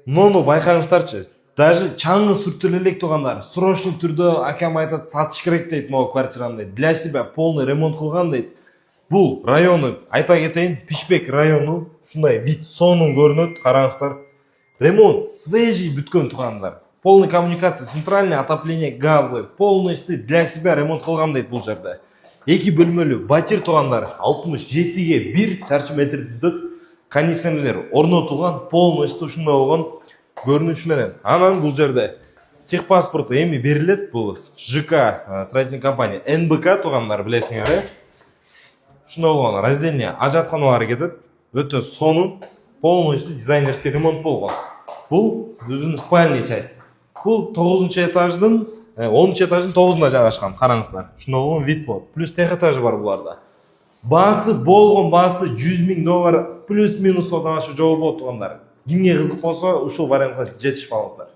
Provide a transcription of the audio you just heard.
Муну байкаңыздарчы. Даже чаңы сүртүлө элек тургандар. Срочный түрдө акам айтат, сатыш керек дейт могу квартираны дейт. Для себя полный ремонт кылган дейт. Бул району айта кетейин, Пишбек району ушундай вид сонун көрүнөт, караңыздар. Ремонт свежий бүткөн тургандар. Полный коммуникация, центральное отопление, газы, полностью для себя ремонт кылган дейт бул жерде. 2 бөлмөлүү батир тургандар 67ге 1 чарчы метр түзөт. Кондиционерлер орнотулган, полностью ушундай болгон көрүнүш менен. Анан бул жерде техпаспорт эми берилет, бул ЖК строительный компания НБК тургандар билесиңер, э? Ушундай болгон разделение ажатканалары кетет. Өтө сонун, полностью дизайнерский ремонт болгон. Бул өзүнүн спальный часть. Бул 9-чы этаждын 10-чы этаждын 9-унда жайгашкан, караңыздар. Ушундай болгон вид болот. Плюс тех этажы бар буларда. Баасы болгон баасы $100,000 плюс-минус одан ашы жол болот тургандар. Кимге кызык болсо ушул вариантка жетишип алыңыздар.